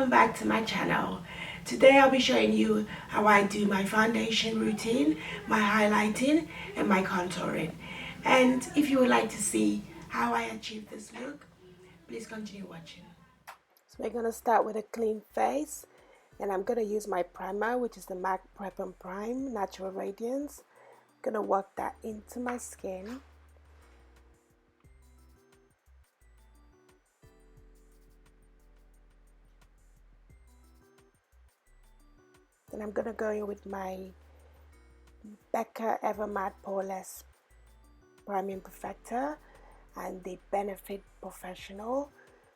welcome back to my channel. Today I'll be showing you how I do my foundation routine, my highlighting and my contouring. And if you would like to see how I achieve this look, please continue watching. So we're going to start with a clean face, and I'm going to use my primer, which is the MAC Prep and Prime Natural Radiance. I'm going to work that into my skin. Then I'm going to go in with my Becca Ever Matte Poreless Priming Perfector and the Benefit Professional.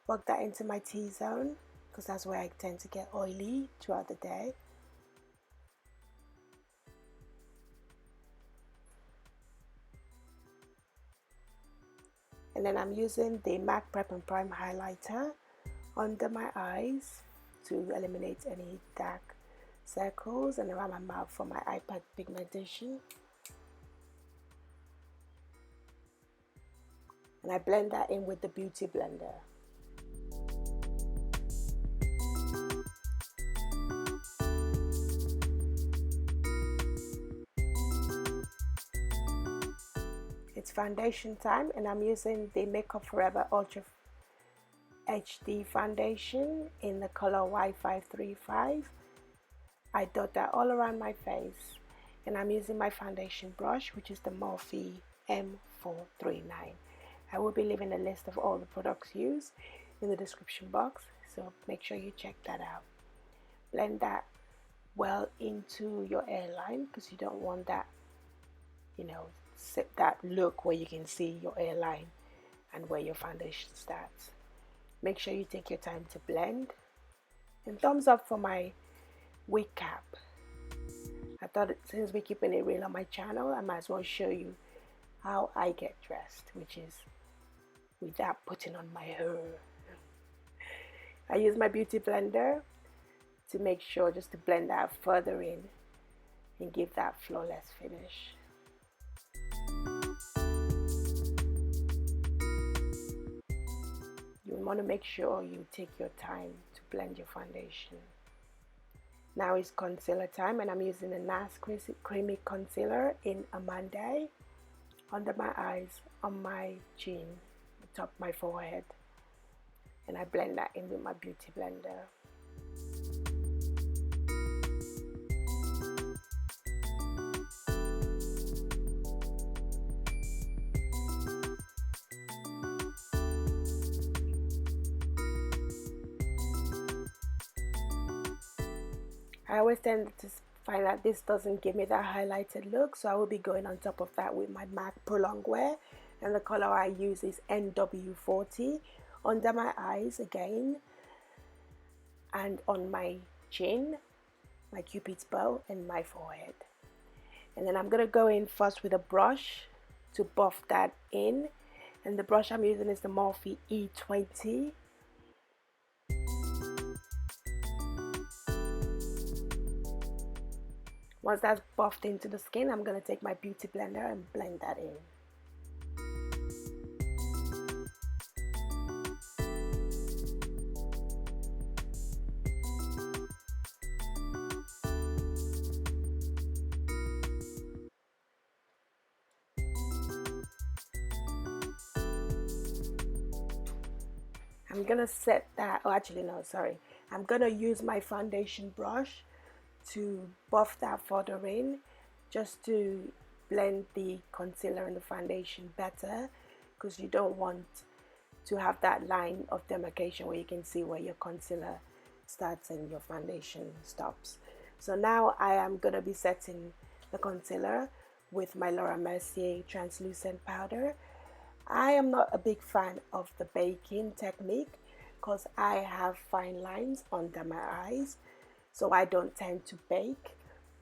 Work that into my T-zone because that's where I tend to get oily throughout the day. And then I'm using the MAC Prep and Prime highlighter under my eyes to eliminate any dark circles and around my mouth for my eye pigmentation. And I blend that in with the Beauty Blender. It's foundation time, and I'm using the MakeupForever Ultra HD foundation in the color Y535. I dot that all around my face, and I'm using my foundation brush, which is the Morphe M439. I will be leaving a list of all the products used in the description box, so make sure you check that out. Blend that well into your hairline because you don't want that, that look where you can see your hairline and where your foundation starts. Make sure you take your time to blend. And thumbs up for my wig cap. I thought since we're keeping it real on my channel, I might as well show you how I get dressed, which is without putting on my hair. I use my Beauty Blender to make sure just to blend that further in and give that flawless finish. You want to make sure you take your time to blend your foundation. Now it's concealer time, and I'm using a NARS Creamy Concealer in Armande under my eyes, on my chin, top of my forehead, and I blend that in with my Beauty Blender. I always tend to find that this doesn't give me that highlighted look, so I will be going on top of that with my MAC Prolong Wear, and the color I use is NW40 under my eyes again, and on my chin, my cupid's bow, and my forehead. And then I'm going to go in first with a brush to buff that in, and the brush I'm using is the Morphe E20. Once that's buffed into the skin, I'm going to take my Beauty Blender and blend that in. I'm going to set that, I'm going to use my foundation brush to buff that further in, just to blend the concealer and the foundation better, because you don't want to have that line of demarcation where you can see where your concealer starts and your foundation stops. So now I am going to be setting the concealer with my Laura Mercier translucent powder. I am not a big fan of the baking technique because I have fine lines under my eyes, so I don't tend to bake.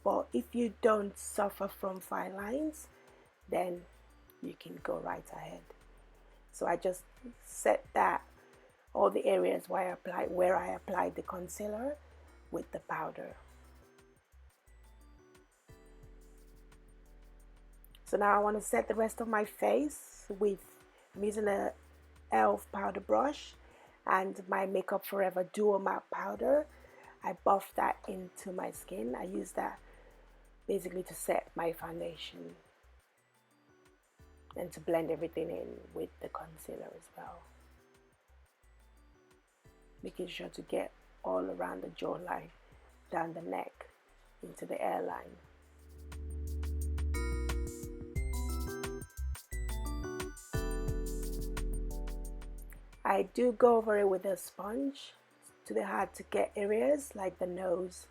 But if you don't suffer from fine lines, then you can go right ahead. So I just set that, all the areas where I applied the concealer with the powder. So now I want to set the rest of my face with, I'm using a e.l.f. powder brush, and my MakeupForever Duo Matte Powder. I buff that into my skin. I use that basically to set my foundation and to blend everything in with the concealer as well. Making sure to get all around the jawline, down the neck, into the hairline. I do go over it with a sponge to the hard to get areas like the nose,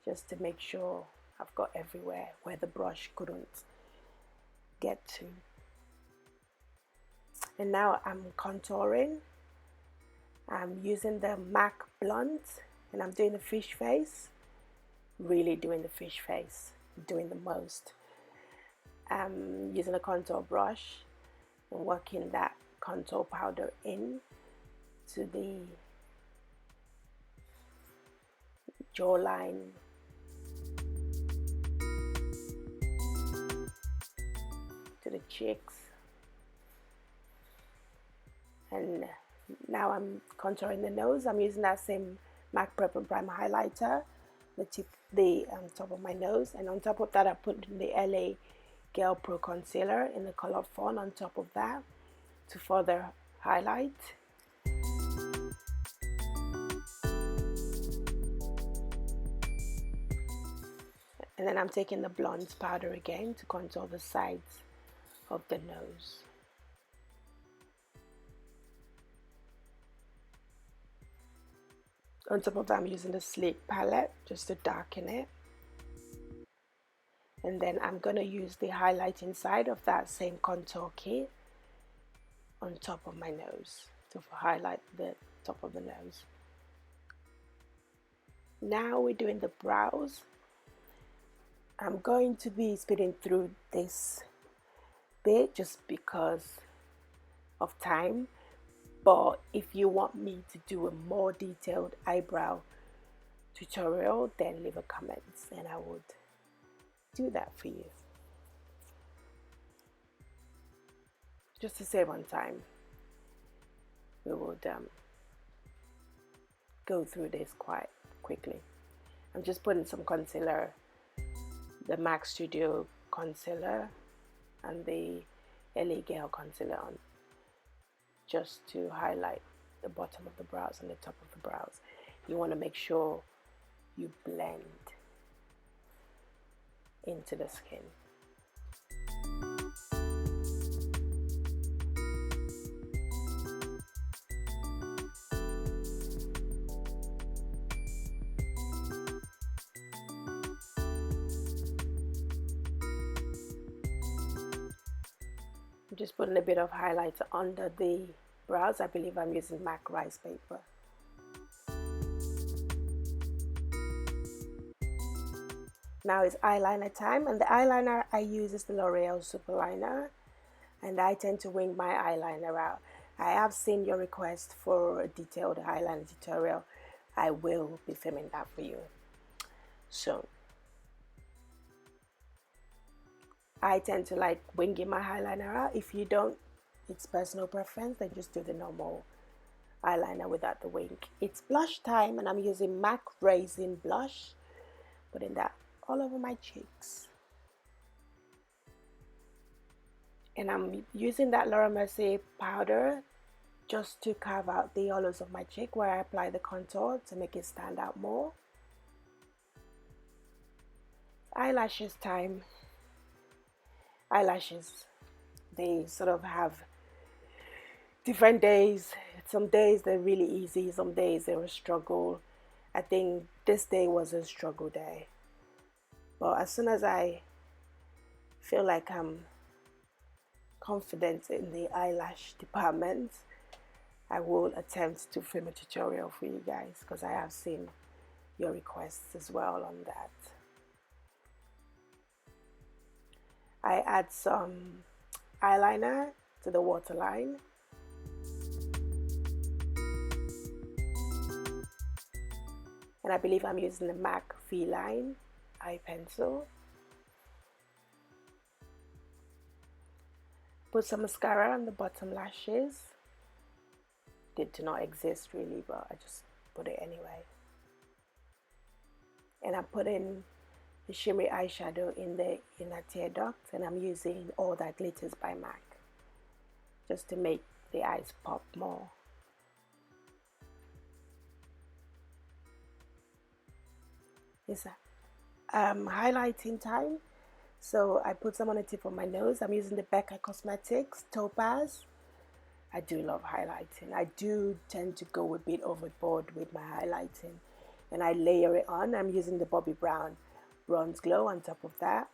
just to make sure I've got everywhere where the brush couldn't get to. And now I'm contouring. I'm using the MAC Blunt and I'm doing the fish face. Really doing the fish face, doing the most. I'm using a contour brush and working that contour powder in to the jawline, to the cheeks, and now I'm contouring the nose. I'm using that same MAC Prep and Prime highlighter, the top of my nose, and on top of that I put the LA Girl Pro concealer in the color Fawn on top of that to further highlight. And then I'm taking the blonde powder again to contour the sides of the nose. On top of that, I'm using the Sleek palette just to darken it. And then I'm going to use the highlighting side of that same contour kit on top of my nose to highlight the top of the nose. Now we're doing the brows. I'm going to be speeding through this bit just because of time, but if you want me to do a more detailed eyebrow tutorial, then leave a comment and I would do that for you. Just to save on time, we would go through this quite quickly. I'm just putting some concealer, the MAC Studio concealer and the LA Girl concealer on, just to highlight the bottom of the brows and the top of the brows. You want to make sure you blend into the skin. I'm just putting a bit of highlighter under the brows. I believe I'm using MAC Ricepaper. Now it's eyeliner time, and the eyeliner I use is the L'Oreal Superliner, and I tend to wing my eyeliner out. I have seen your request for a detailed eyeliner tutorial. I will be filming that for you soon. I tend to like winging my eyeliner out. If you don't, it's personal preference, then just do the normal eyeliner without the wing. It's blush time, and I'm using MAC Raizin blush, putting that all over my cheeks. And I'm using that Laura Mercier powder just to carve out the hollows of my cheek where I apply the contour to make it stand out more. Eyelashes time. Eyelashes, they sort of have different days. Some days they're really easy, some days they're a struggle. I think this day was a struggle day. But as soon as I feel like I'm confident in the eyelash department, I will attempt to film a tutorial for you guys, because I have seen your requests as well on that. I add some eyeliner to the waterline. And I believe I'm using the MAC Feline eye pencil. Put some mascara on the bottom lashes. predicted to not exist really, but I just put it anyway. And I'm putting the shimmery eyeshadow in the inner tear duct, and I'm using All That Glitters by MAC just to make the eyes pop more. It's highlighting time, so I put some on the tip of my nose. I'm using the Becca Cosmetics Topaz. I do love highlighting. I do tend to go a bit overboard with my highlighting, and I layer it on. I'm using the Bobbi Brown Bronze Glow on top of that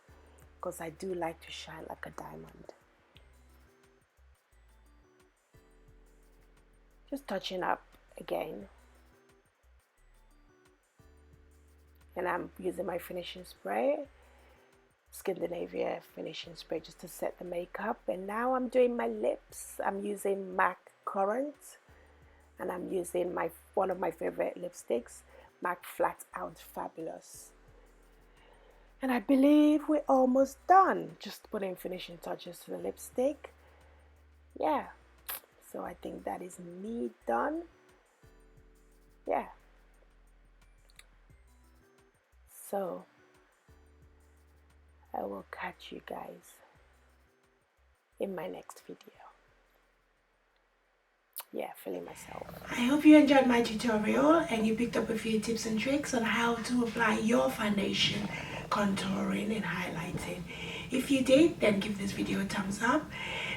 because I do like to shine like a diamond. Just touching up again. And I'm using my finishing spray, Scandinavia finishing spray, just to set the makeup. And now I'm doing my lips. I'm using MAC Currant, and I'm using one of my favorite lipsticks, MAC Flat Out Fabulous. And I believe we're almost done. Just putting finishing touches to the lipstick. Yeah, so I think that is me done. Yeah. So I will catch you guys in my next video. Yeah, feeling myself. I hope you enjoyed my tutorial and you picked up a few tips and tricks on how to apply your foundation, contouring and highlighting. If you did, then give this video a thumbs up.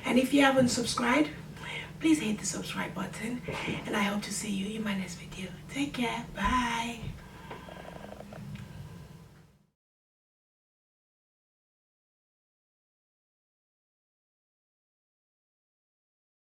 And if you haven't subscribed, please hit the subscribe button. And I hope to see you in my next video. Take care. Bye.